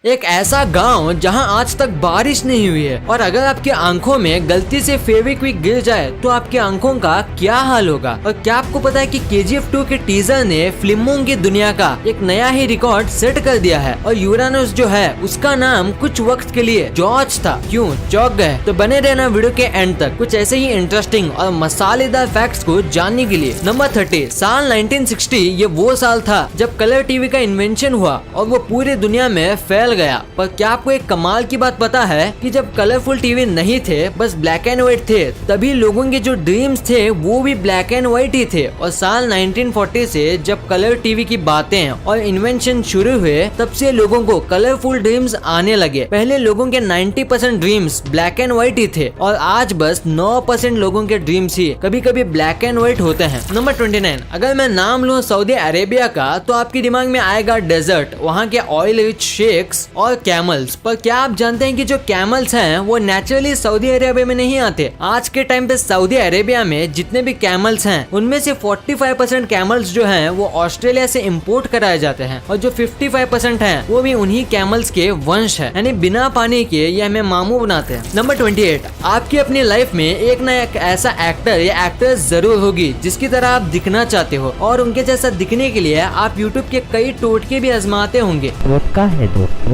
एक ऐसा गांव जहां आज तक बारिश नहीं हुई है और अगर आपकी आंखों में गलती से फेविक्विक गिर जाए तो आपकी आंखों का क्या हाल होगा। और क्या आपको पता है कि KGF 2 के टीजर ने फिल्मों की दुनिया का एक नया ही रिकॉर्ड सेट कर दिया है और यूरानस जो है उसका नाम कुछ वक्त के लिए जॉर्ज था। क्यों चौंक गए? तो बने रहना वीडियो के एंड तक कुछ ऐसे ही इंटरेस्टिंग और मसालेदार फैक्ट्स को जानने के लिए। नंबर 30, साल 1960 ये वो साल था जब कलर टीवी का इन्वेंशन हुआ और वो पूरी दुनिया में फैल गया। पर क्या आपको एक कमाल की बात पता है कि जब कलरफुल टीवी नहीं थे, बस ब्लैक एंड व्हाइट थे, तभी लोगों के जो ड्रीम्स थे वो भी ब्लैक एंड व्हाइट ही थे। और साल 1940 से जब कलर टीवी की बातें और इन्वेंशन शुरू हुए तब से लोगों को कलरफुल ड्रीम्स आने लगे। पहले लोगों के 90% ड्रीम्स ब्लैक एंड व्हाइट ही थे और आज बस 9% लोगों के ड्रीम्स ही कभी कभी ब्लैक एंड व्हाइट होते हैं। नंबर 29, अगर मैं नाम लूँ सऊदी अरेबिया का तो आपके दिमाग में आएगा डेजर्ट, वहाँ के ऑयल रिच शेक्स और कैमल्स। पर क्या आप जानते हैं कि जो कैमल्स हैं वो नेचुरली सऊदी अरेबिया में नहीं आते। आज के टाइम पे सऊदी अरेबिया में जितने भी कैमल्स हैं उनमें से 45% कैमल्स जो हैं वो ऑस्ट्रेलिया से इंपोर्ट कराए जाते हैं और जो 55% हैं वो भी उन्हीं कैमल्स के वंश है, यानी बिना पानी के ये हमें मामू बनाते हैं। नंबर 28, आपकी अपनी लाइफ में एक ना एक ऐसा एक्टर या एक्ट्रेस जरूर होगी जिसकी तरह आप दिखना चाहते हो और उनके जैसा दिखने के लिए आप यूट्यूब के कई टोटके भी आजमाते होंगे।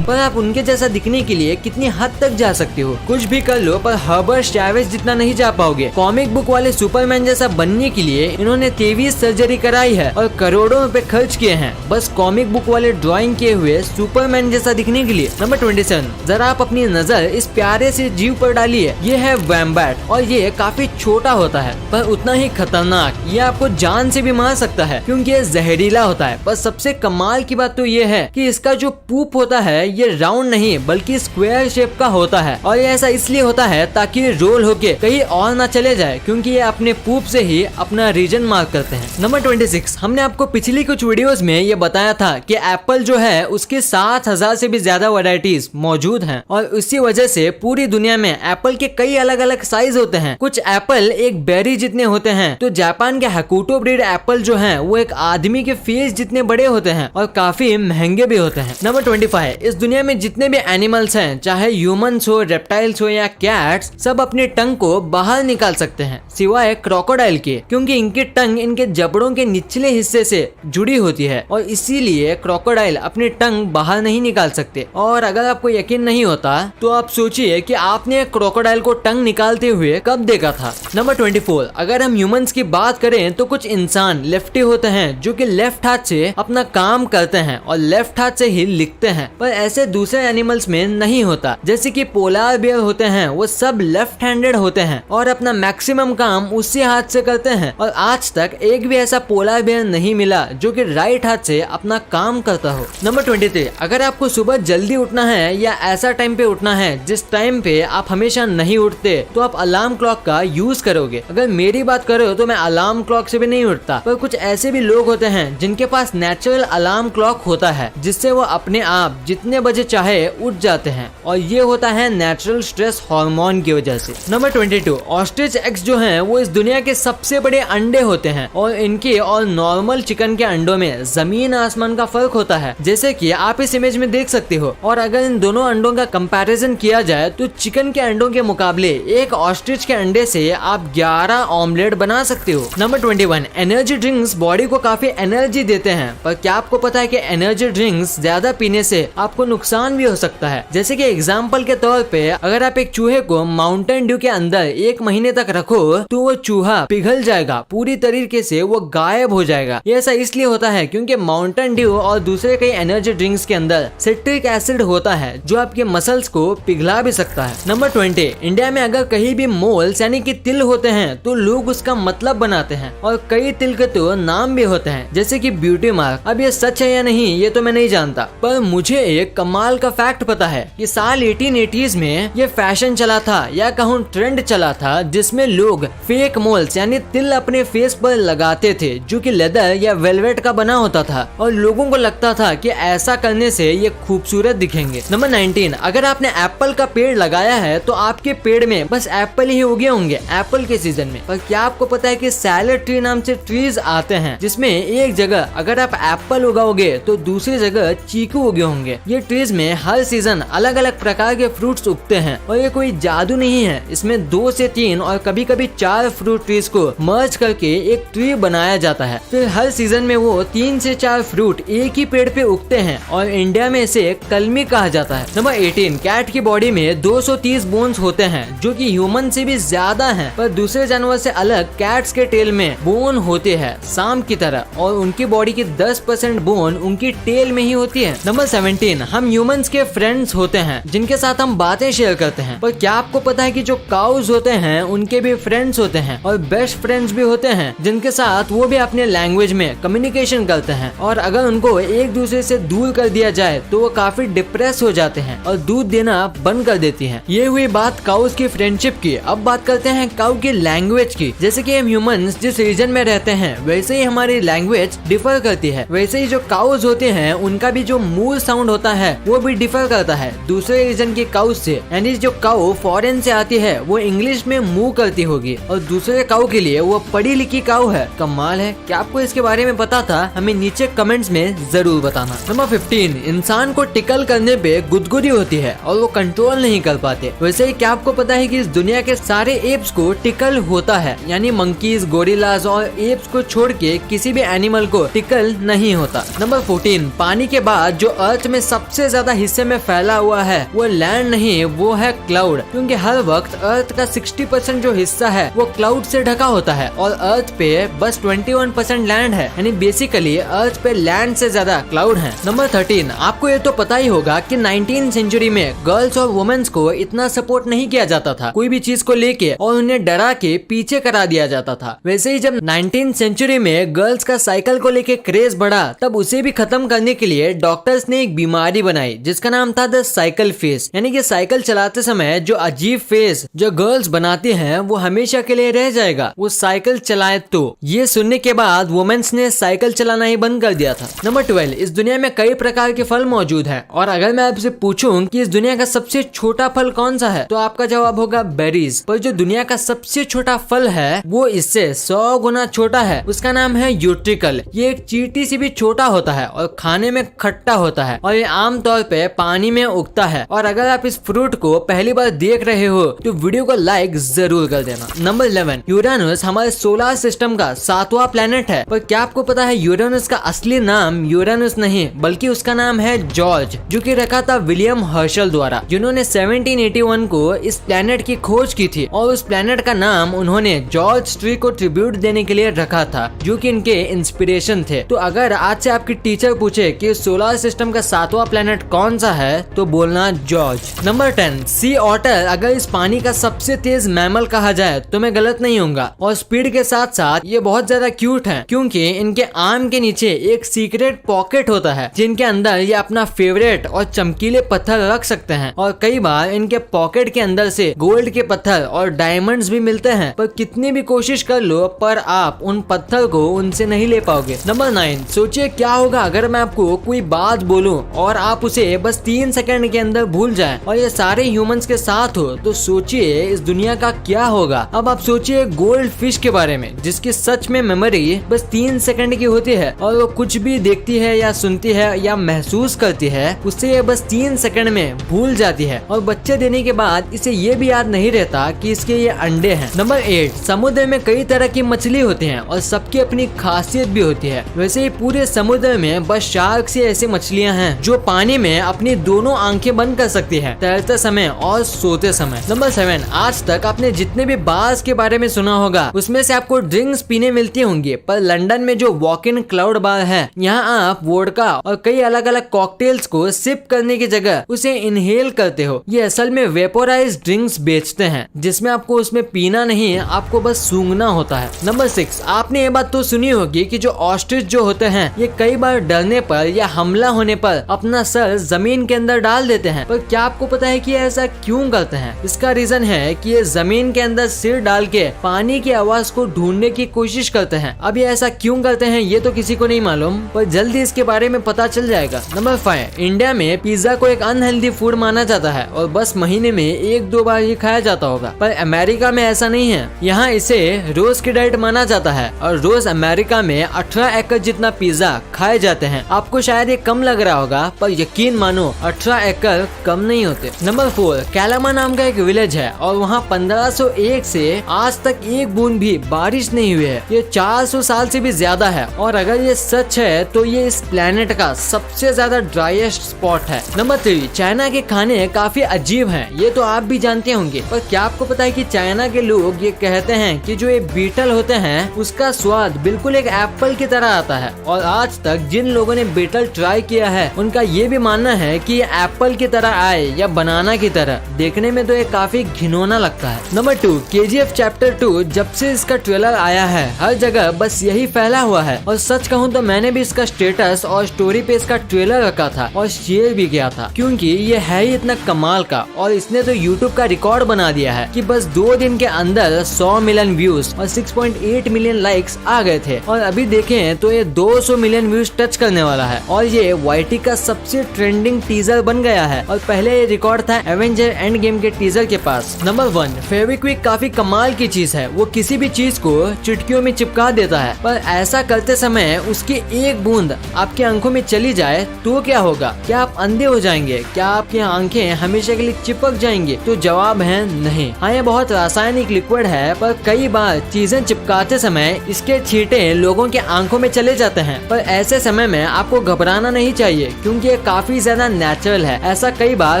पर आप उनके जैसा दिखने के लिए कितनी हद तक जा सकते हो? कुछ भी कर लो पर हर्बर्ट चैवेज जितना नहीं जा पाओगे। कॉमिक बुक वाले सुपरमैन जैसा बनने के लिए इन्होंने 23 सर्जरी कराई है और करोड़ों रुपए खर्च किए हैं बस कॉमिक बुक वाले ड्राइंग किए हुए सुपरमैन जैसा दिखने के लिए। नंबर 27, जरा आप अपनी नजर इस प्यारे से जीव पर डालिए। ये है वैम्बैट और ये काफी छोटा होता है पर उतना ही खतरनाक। ये आपको जान से भी मार सकता है क्योंकि ये जहरीला होता है। पर सबसे कमाल की बात तो ये है कि इसका जो पूप होता है ये राउंड नहीं बल्कि स्क्वायर शेप का होता है और ये ऐसा इसलिए होता है ताकि रोल होके कहीं और ना चले जाए क्योंकि ये अपने पूप से ही अपना रीजन मार्क करते हैं। नंबर 26, हमने आपको पिछली कुछ वीडियोस में ये बताया था कि एप्पल जो है उसके 7000 से भी ज्यादा वैरायटीज मौजूद हैं और इसी वजह से पूरी दुनिया में एप्पल के कई अलग अलग साइज होते हैं। कुछ एप्पल एक बेरी जितने होते हैं तो जापान के हकुटो ब्रीड एप्पल जो है वो एक आदमी के फेस जितने बड़े होते हैं और काफी महंगे भी होते हैं। नंबर 25, इस दुनिया में जितने भी एनिमल्स हैं चाहे ह्यूमंस हो, रेप्टाइल्स हो या कैट्स, सब अपने टंग को बाहर निकाल सकते हैं सिवाय क्रोकोडाइल के क्योंकि इनकी टंग इनके जबड़ों के निचले हिस्से से जुड़ी होती है और इसीलिए क्रोकोडाइल अपनी टंग बाहर नहीं निकाल सकते। और अगर आपको यकीन नहीं होता तो आप सोचिए कि आपने क्रोकोडाइल को टंग निकालते हुए कब देखा था। नंबर 24, अगर हम ह्यूमंस की बात करें तो कुछ इंसान लेफ्टी होते हैं जो कि लेफ्ट हाथ से अपना काम करते हैं और लेफ्ट हाथ से ही लिखते हैं। पर ऐसे दूसरे एनिमल्स में नहीं होता। जैसे कि पोलार बियर होते हैं वो सब लेफ्ट हैंडेड होते हैं और अपना मैक्सिमम काम उसी हाथ से करते हैं और आज तक एक भी ऐसा पोलार बियर नहीं मिला जो कि राइट हाथ से अपना काम करता हो। नंबर 23, अगर आपको सुबह जल्दी उठना है या ऐसा टाइम पे उठना है जिस टाइम पे आप हमेशा नहीं उठते तो आप अलार्म क्लॉक का यूज करोगे। अगर मेरी बात करो तो मैं अलार्म क्लॉक से भी नहीं उठता। पर कुछ ऐसे भी लोग होते हैं जिनके पास नेचुरल अलार्म क्लॉक होता है जिससे वो अपने आप जितने बजे चाहे उठ जाते हैं और ये होता है नेचुरल स्ट्रेस हार्मोन की वजह से। नंबर 22, ऑस्ट्रिच एग्स जो हैं वो इस दुनिया के सबसे बड़े अंडे होते हैं और इनके और नॉर्मल चिकन के अंडों में जमीन आसमान का फर्क होता है जैसे कि आप इस इमेज में देख सकते हो। और अगर इन दोनों अंडों का कंपैरिजन किया जाए तो चिकन के अंडों के मुकाबले एक ऑस्ट्रिच के अंडे से आप 11 ऑमलेट बना सकते हो। नंबर 21, एनर्जी ड्रिंक्स बॉडी को काफी एनर्जी देते हैं पर क्या आपको पता है कि एनर्जी ड्रिंक्स ज्यादा पीने से आपको नुकसान भी हो सकता है। जैसे कि एग्जांपल के तौर पे अगर आप एक चूहे को माउंटेन ड्यू के अंदर 1 महीने तक रखो तो वो चूहा पिघल जाएगा, पूरी तरीके से वो गायब हो जाएगा। ये ऐसा इसलिए होता है क्योंकि माउंटेन ड्यू और दूसरे कई एनर्जी ड्रिंक्स के अंदर सिट्रिक एसिड होता है जो आपके मसल्स को पिघला भी सकता है। नंबर 20, इंडिया में अगर कहीं भी मोल्स यानी कि तिल होते हैं तो लोग उसका मतलब बनाते हैं और कई तिल के तो नाम भी होते हैं जैसे कि ब्यूटी मार्क। अब ये सच है या नहीं ये तो मैं नहीं जानता पर मुझे एक कमाल का फैक्ट पता है कि साल 1880s में ये फैशन चला था या कहूँ ट्रेंड चला था जिसमें लोग फेक मोल्स यानी तिल अपने फेस पर लगाते थे जो कि लेदर या वेलवेट का बना होता था और लोगों को लगता था कि ऐसा करने से ये खूबसूरत दिखेंगे। नंबर 19, अगर आपने एप्पल का पेड़ लगाया है तो आपके पेड़ में बस एप्पल ही उगे होंगे एप्पल के सीजन में। पर क्या आपको पता है कि सैलेड ट्री नाम से ट्रीज आते हैं जिसमें एक जगह अगर आप एप्पल उगाओगे तो दूसरी जगह चीकू उगे होंगे। ये ट्रीज में हर सीजन अलग अलग प्रकार के फ्रूट्स उगते हैं और ये कोई जादू नहीं है। इसमें 2 से 3 और कभी कभी 4 फ्रूट ट्रीज को मर्ज करके एक ट्री बनाया जाता है। फिर हर सीजन में वो 3 से 4 फ्रूट एक ही पेड़ पे उगते हैं और इंडिया में इसे कलमी कहा जाता है। नंबर 18, कैट की बॉडी में 230 बोन्स होते हैं जो कि ह्यूमन से भी ज्यादा हैं, पर दूसरे जानवर से अलग कैट्स के टेल में बोन होते हैं सांप की तरह और उनकी बॉडी की 10% बोन उनकी टेल में ही होती है। नंबर 17, हम ह्यूमंस के फ्रेंड्स होते हैं जिनके साथ हम बातें शेयर करते हैं, पर क्या आपको पता है कि जो काउज होते हैं उनके भी फ्रेंड्स होते हैं और बेस्ट फ्रेंड्स भी होते हैं जिनके साथ वो भी अपने लैंग्वेज में कम्युनिकेशन करते हैं और अगर उनको एक दूसरे से दूर कर दिया जाए तो वो काफी डिप्रेस हो जाते हैं और दूध देना बंद कर देती हैं। ये हुई बात काउज की फ्रेंडशिप की। अब बात करते हैं काउ की लैंग्वेज की। जैसे कि हम ह्यूमंस जिस रीजन में रहते हैं वैसे ही हमारी लैंग्वेज डिफर करती है, वैसे ही जो काउज होते हैं उनका भी जो मूल साउंड होता है वो भी डिफर करता है दूसरे रीजन के काउ से। यानी जो काउ फॉरेन से आती है वो इंग्लिश में मूव करती होगी और दूसरे काउ के लिए वो पढ़ी लिखी काउ है। कमाल है। क्या आपको इसके बारे में पता था? हमें नीचे कमेंट्स में जरूर बताना। नंबर 15, इंसान को टिकल करने पे गुदगुदी होती है और वो कंट्रोल नहीं कर पाते। वैसे ही क्या आपको पता है कि इस दुनिया के सारे एप्स को टिकल होता है, यानी मंकीज, गोरिल्लाज और एप्स को छोड़ के किसी भी एनिमल को टिकल नहीं होता। नंबर 14, पानी के बाद जो अर्थ में सबसे ज्यादा हिस्से में फैला हुआ है वो लैंड नहीं, वो है क्लाउड, क्योंकि हर वक्त अर्थ का 60% जो हिस्सा है वो क्लाउड से ढका होता है और अर्थ पे बस 21% लैंड है, यानी बेसिकली अर्थ पे लैंड से ज्यादा क्लाउड है। नंबर 13, आपको ये तो पता ही होगा कि 19वीं सेंचुरी में गर्ल्स और वुमेन्स को इतना सपोर्ट नहीं किया जाता था कोई भी चीज को लेके और उन्हें डरा के पीछे करा दिया जाता था। वैसे ही जब 19वीं सेंचुरी में गर्ल्स का साइकिल को लेके क्रेज बढ़ा तब उसे भी खत्म करने के लिए डॉक्टर्स ने एक बीमारी बनाई जिसका नाम था द साइकिल फेस, यानी कि साइकिल चलाते समय जो अजीब फेस जो गर्ल्स बनाती हैं वो हमेशा के लिए रह जाएगा वो साइकिल चलाए तो। ये सुनने के बाद वुमेन्स ने साइकिल चलाना ही बंद कर दिया था। नंबर 12, इस दुनिया में कई प्रकार के फल मौजूद हैं और अगर मैं आपसे पूछूं कि इस दुनिया का सबसे छोटा फल कौन सा है तो आपका जवाब होगा बेरीज। पर जो दुनिया का सबसे छोटा फल है वो इससे 100 गुना छोटा है, उसका नाम है यूट्रिकल। ये एक चींटी से भी छोटा होता है और खाने में खट्टा होता है और ये आमतौर पे पानी में उगता है। और अगर आप इस फ्रूट को पहली बार देख रहे हो तो वीडियो को लाइक जरूर कर देना। नंबर 11, यूरेनस हमारे सोलर सिस्टम का 7वां प्लेनेट है, पर क्या आपको पता है यूरेनस का असली नाम यूरेनस नहीं बल्कि उसका नाम है जॉर्ज, जो कि रखा था विलियम हर्शल द्वारा, जिन्होंने 1781 को इस प्लेनेट की खोज की थी और उस प्लेनेट का नाम उन्होंने जॉर्ज ट्री को ट्रिब्यूट देने के लिए रखा था जो कि इनके इंस्पिरेशन थे। तो अगर आज से आपकी टीचर पूछे कि सोलर सिस्टम का 7वां प्लेनेट कौन सा है तो बोलना जॉर्ज। नंबर 10, सी ऑटर अगर इस पानी का सबसे तेज मैमल कहा जाए तो मैं गलत नहीं होऊंगा और स्पीड के साथ साथ ये बहुत ज्यादा क्यूट है क्योंकि इनके आर्म के नीचे एक सीक्रेट पॉकेट होता है जिनके अंदर ये अपना फेवरेट और चमकीले पत्थर रख सकते हैं और कई बार इनके पॉकेट के अंदर से गोल्ड के पत्थर और डायमंड्स भी मिलते हैं, पर कितनी भी कोशिश कर लो पर आप उन पत्थर को उनसे नहीं ले पाओगे। नंबर 9, सोचिए क्या होगा अगर मैं आपको कोई बात बोलूं और आप उसे बस 3 सेकंड के अंदर भूल जाएं और ये सारे ह्यूमंस के साथ हो तो सोचिए इस दुनिया का क्या होगा। अब आप सोचिए गोल्ड फिश के बारे में जिसकी सच में मेमोरी बस 3 सेकंड की होती है और वो कुछ भी देखती है या सुनती है या महसूस करती है उससे ये बस 3 सेकंड में भूल जाती है और बच्चे देने के बाद इसे ये भी याद नहीं रहता कि इसके ये अंडे हैं। नंबर 8, समुद्र में कई तरह की मछली होती हैं और सबकी अपनी खासियत भी होती है। वैसे ही पूरे समुद्र में बस शार्क से ऐसी मछलियां हैं जो पानी में अपनी दोनों आंखें बंद कर सकती है तैरते समय और सोते समय। नंबर 7, आज तक आपने जितने भी बार्स के बारे में सुना होगा उसमें से आपको ड्रिंक्स पीने मिलती होंगी, पर लंदन में जो वॉक इन क्लाउड बार है यहाँ आप वोडका और कई अलग अलग कॉकटेल्स को सिप करने की जगह उसे इनहेल करते हो। ये असल में वेपोराइज ड्रिंक्स बेचते हैं जिसमें आपको उसमें पीना नहीं आपको बस सूंघना होता है। नंबर 6, आपने ये बात तो सुनी होगी कि जो ऑस्ट्रिच जो होते हैं ये कई बार डरने पर या हमला होने पर अपना सर जमीन के अंदर डाल देते हैं, पर क्या आपको पता है कि ऐसा क्यों करते हैं? इसका रीजन है कि ये जमीन के अंदर सिर डाल के पानी की आवाज को ढूंढने की कोशिश करते हैं। अब ये ऐसा क्यों करते हैं ये तो किसी को नहीं मालूम, पर जल्दी इसके बारे में पता चल जाएगा। नंबर 5, इंडिया में पिज्जा को एक अनहेल्दी फूड माना जाता है और बस महीने में 1-2 बार ये खाया जाता होगा, पर अमेरिका में ऐसा नहीं है। यहाँ इसे रोज की डाइट माना जाता है और रोज अमेरिका में 18 एकड़ जितना पिज्जा खाए जाते हैं। आपको शायद ये कम लग रहा होगा पर यकीन मानो 18 एकड़ कम नहीं होते। नंबर 4, कैलामा नाम का एक विलेज है और वहाँ 1501 से आज तक एक बूंद भी बारिश नहीं हुई है। ये 400 साल से भी ज्यादा है और अगर ये सच है तो ये इस प्लेनेट का सबसे ज्यादा ड्राइएस्ट स्पॉट है। नंबर 3, चाइना के खाने काफी अजीब हैं, ये तो आप भी जानते होंगे, पर क्या आपको पता है कि चाइना के लोग ये कहते हैं कि जो ये बीटल होते हैं उसका स्वाद बिल्कुल एक एप्पल की तरह आता है। और आज तक जिन लोगों ने बीटल ट्राई किया है उनका ये भी मानना है कि ये एप्पल की तरह आए या बनाना की तरह, देखने में तो ये काफी घिनौना लगता है। नंबर 2, KGF चैप्टर 2 जब से इसका ट्रेलर आया है हर जगह बस यही फैला हुआ है और सच कहूँ तो मैंने भी इसका स्टेटस और स्टोरी पे इसका ट्रेलर रखा था और शेयर भी किया था, क्योंकि ये है ही इतना कमाल का और इसने तो YouTube का रिकॉर्ड बना दिया है कि बस 2 दिन के अंदर 100 मिलियन व्यूज और 6.8 मिलियन लाइक्स आ गए थे और अभी देखें तो ये 200 मिलियन व्यूज टच करने वाला है और ये YT का सबसे ट्रेंडिंग टीजर बन गया है और पहले ये रिकॉर्ड था एवेंजर एंड गेम के टीजर के पास। नंबर 1, फेविक्विक काफी कमाल की चीज है, वो किसी भी चीज को चुटकियों में चिपका देता है, पर ऐसा करते समय उसकी एक बूंद आपकी आंखों में चली जाए तो क्या होगा? क्या आप अंधे हो जाएंगे? क्या आपकी आंखें हमेशा के लिए चिपक जाएंगी? तो जवाब है नहीं। हाँ, ये बहुत रासायनिक लिक्विड है, पर कई बार चीजें चिपकाते समय इसके छींटे लोगों की आंखों में चले जाते हैं, पर ऐसे समय में आपको घबराना नहीं चाहिए क्योंकि ये काफी ज्यादा नेचुरल है। ऐसा कई बार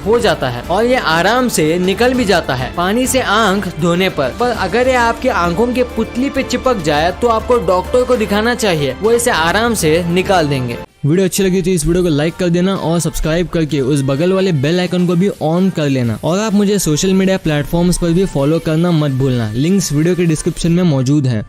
हो जाता है और ये आराम से निकल भी जाता है पानी से आंख धोने पर अगर ये आपकी आंखों के पुतली पे चिपक जाए तो आपको डॉक्टर को दिखाना चाहिए, वो इसे आराम से निकाल देंगे। वीडियो अच्छी लगी तो इस वीडियो को लाइक कर देना और सब्सक्राइब करके उस बगल वाले बेल आइकन को भी ऑन कर लेना और आप मुझे सोशल मीडिया प्लेटफॉर्म्स पर भी फॉलो करना मत भूलना। लिंक्स वीडियो के डिस्क्रिप्शन में मौजूद हैं।